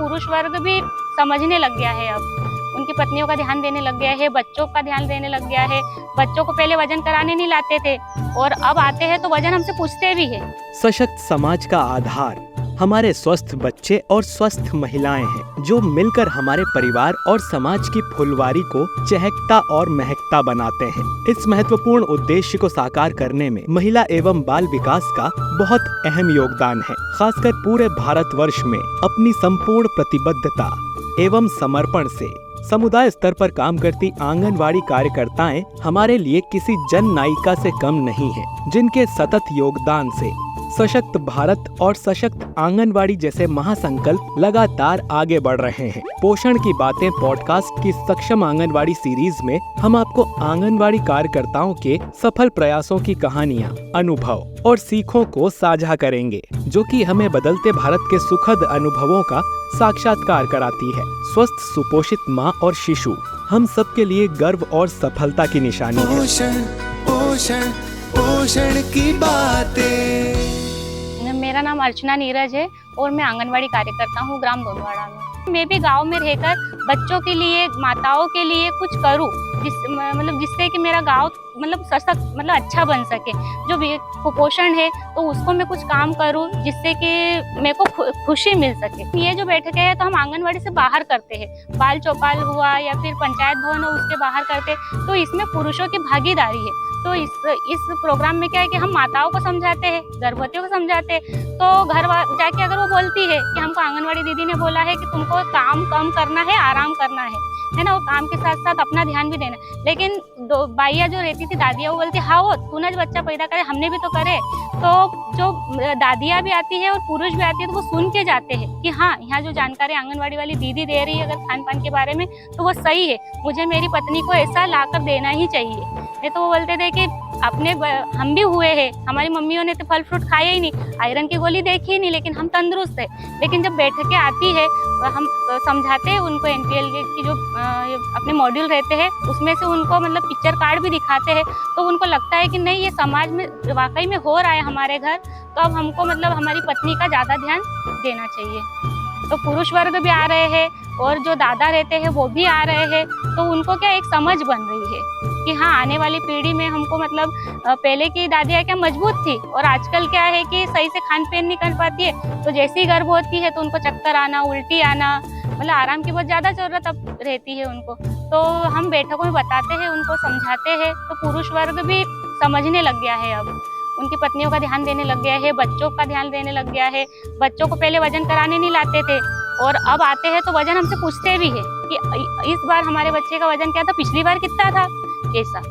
पुरुष वर्ग भी समझने लग गया है। अब उनकी पत्नियों का ध्यान देने लग गया है, बच्चों का ध्यान देने लग गया है। बच्चों को पहले वजन कराने नहीं लाते थे और अब आते हैं तो वजन हमसे पूछते भी है। सशक्त समाज का आधार हमारे स्वस्थ बच्चे और स्वस्थ महिलाएं हैं, जो मिलकर हमारे परिवार और समाज की फुलवारी को चहकता और महकता बनाते हैं। इस महत्वपूर्ण उद्देश्य को साकार करने में महिला एवं बाल विकास का बहुत अहम योगदान है। खासकर पूरे भारतवर्ष में अपनी संपूर्ण प्रतिबद्धता एवं समर्पण से समुदाय स्तर पर काम करती आंगनवाड़ी कार्यकर्ताएं हमारे लिए किसी जन नायिका से कम नहीं हैं, जिनके सतत योगदान से सशक्त भारत और सशक्त आंगनवाड़ी जैसे महासंकल्प लगातार आगे बढ़ रहे हैं। पोषण की बातें पॉडकास्ट की सक्षम आंगनवाड़ी सीरीज में हम आपको आंगनवाड़ी कार्यकर्ताओं के सफल प्रयासों की कहानियां, अनुभव और सीखों को साझा करेंगे, जो कि हमें बदलते भारत के सुखद अनुभवों का साक्षात्कार कराती है। स्वस्थ सुपोषित माँ और शिशु हम सबके लिए गर्व और सफलता की निशानी है। पोषण पोषण पोषण की बातें। मेरा नाम अर्चना नीरज है और मैं आंगनवाड़ी कार्यकर्ता हूँ ग्राम दोनवाड़ा में। मैं भी गांव में रहकर बच्चों के लिए, माताओं के लिए कुछ करूँ, जिससे कि मेरा गांव सशक्त अच्छा बन सके। जो भी कुपोषण है तो उसको मैं कुछ काम करूँ जिससे कि मेरे को खुशी मिल सके। ये जो बैठकें है तो हम आंगनवाड़ी से बाहर करते हैं, बाल चौपाल हुआ या फिर पंचायत भवन हो उसके बाहर करते हैं, तो इसमें पुरुषों की भागीदारी है। तो इस प्रोग्राम में क्या है कि हम माताओं को समझाते हैं, गर्भवतियों को समझाते हैं। तो घर जाके अगर वो बोलती है कि हमको आंगनवाड़ी दीदी ने बोला है कि तुमको काम कम करना है, आराम करना है ना, वो काम के साथ साथ अपना ध्यान भी देना। लेकिन बाइया जो रहती थी, दादियाँ, वो बोलती हाँ वो तूने जो बच्चा पैदा करे, हमने भी तो करे। तो जो दादियाँ भी आती है और पुरुष भी आती है तो वो सुन के जाते हैं कि हाँ, यहाँ जो जानकारी आंगनवाड़ी वाली दीदी दे रही है अगर खान पान के बारे में तो वो सही है, मुझे मेरी पत्नी को ऐसा लाकर देना ही चाहिए। नहीं तो वो बोलते थे कि हम भी हुए हैं, हमारी मम्मियों ने तो फल फ्रूट खाए ही नहीं, आयरन की गोली देखी ही नहीं, लेकिन हम तंदुरुस्त है। लेकिन जब बैठकें आती है हम समझाते हैं उनको, NPL की जो अपने मॉड्यूल रहते हैं उसमें से उनको पिक्चर कार्ड भी दिखाते हैं, तो उनको लगता है कि नहीं ये समाज में वाकई में हो रहा है हमारे घर, तो अब हमको हमारी पत्नी का ज़्यादा ध्यान देना चाहिए। तो पुरुष वर्ग भी आ रहे हैं और जो दादा रहते हैं वो भी आ रहे हैं, तो उनको क्या एक समझ बन रही है कि हाँ, आने वाली पीढ़ी में हमको पहले की दादियाँ क्या मजबूत थी और आजकल क्या है कि सही से खान पान नहीं कर पाती है, तो जैसी गर्भ होती है तो उनको चक्कर आना, उल्टी आना, आराम की बहुत ज़्यादा ज़रूरत अब रहती है उनको। तो हम बैठकों में बताते हैं, उनको समझाते हैं, तो पुरुष वर्ग भी समझने लग गया है। अब उनकी पत्नियों का ध्यान देने लग गया है, बच्चों का ध्यान देने लग गया है। बच्चों को पहले वजन कराने नहीं लाते थे और अब आते हैं तो वजन हमसे पूछते भी है कि इस बार हमारे बच्चे का वजन क्या था, पिछली बार कितना था, ऐसा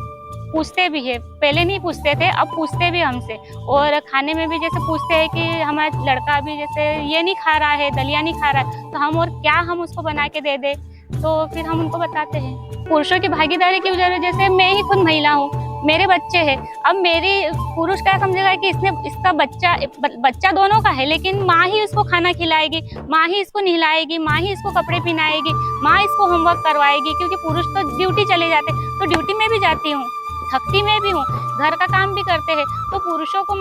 पूछते भी है। पहले नहीं पूछते थे, अब पूछते भी हमसे। और खाने में भी जैसे पूछते हैं कि हमारा लड़का भी जैसे ये नहीं खा रहा है, दलिया नहीं खा रहा है, तो हम उसको बना के दे दे, तो फिर हम उनको बताते हैं। पुरुषों की भागीदारी की वजह, जैसे मैं ही खुद महिला हूँ, मेरे बच्चे हैं, अब मेरी पुरुष क्या समझेगा कि इसका बच्चा दोनों का है, लेकिन माँ ही उसको खाना खिलाएगी, माँ ही इसको नहलाएगी, माँ ही इसको कपड़े पहनाएगी, माँ इसको होमवर्क करवाएगी, क्योंकि पुरुष तो ड्यूटी चले जाते हैं। तो ड्यूटी में भी जाती हूँ, थकती में भी हूँ, घर का काम भी करते हैं। तो पुरुषों को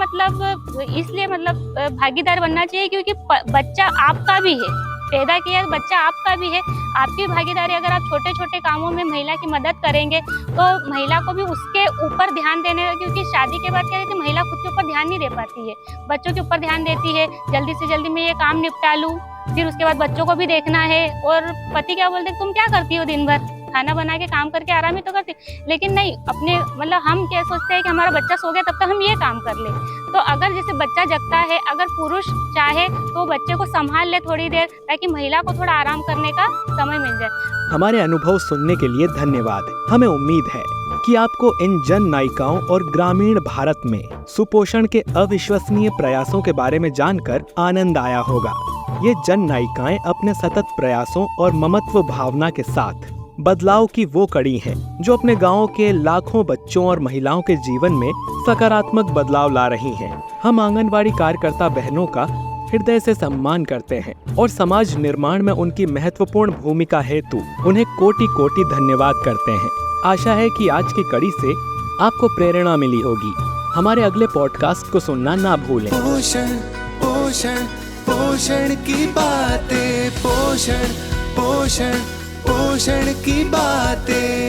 इसलिए भागीदार बनना चाहिए क्योंकि बच्चा आपका भी है, पैदा किया बच्चा आपका भी है। आपकी भागीदारी, अगर आप छोटे छोटे कामों में महिला की मदद करेंगे तो महिला को भी उसके ऊपर ध्यान देने, क्योंकि शादी के बाद क्या है कि महिला खुद के ऊपर ध्यान नहीं दे पाती है, बच्चों के ऊपर ध्यान देती है, जल्दी से जल्दी मैं ये काम निपटा लूँ, फिर उसके बाद बच्चों को भी देखना है। और पति क्या बोलते, तुम क्या करती हो दिन भर, खाना बना के काम करके आराम ही तो करती। लेकिन नहीं, अपने हम क्या सोचते हैं कि हमारा बच्चा सो गया तब तक हम ये काम कर ले। तो अगर जैसे बच्चा जगता है, अगर पुरुष चाहे तो बच्चे को संभाल ले थोड़ी देर, ताकि महिला को थोड़ा आराम करने का समय मिल जाए। हमारे अनुभव सुनने के लिए धन्यवाद। हमें उम्मीद है कि आपको इन जन नायिकाओं और ग्रामीण भारत में सुपोषण के अविश्वसनीय प्रयासों के बारे में जानकर आनंद आया होगा। ये जन नायिकाएं अपने सतत प्रयासों और ममत्व भावना के साथ बदलाव की वो कड़ी हैं जो अपने गांव के लाखों बच्चों और महिलाओं के जीवन में सकारात्मक बदलाव ला रही हैं। हम आंगनवाड़ी कार्यकर्ता बहनों का हृदय से सम्मान करते हैं और समाज निर्माण में उनकी महत्वपूर्ण भूमिका हेतु उन्हें कोटि कोटि धन्यवाद करते हैं। आशा है कि आज की कड़ी से आपको प्रेरणा मिली होगी। हमारे अगले पॉडकास्ट को सुनना ना भूलें। पोषण पोषण पोषण की बातें। पोषण पोषण पोषण की बातें।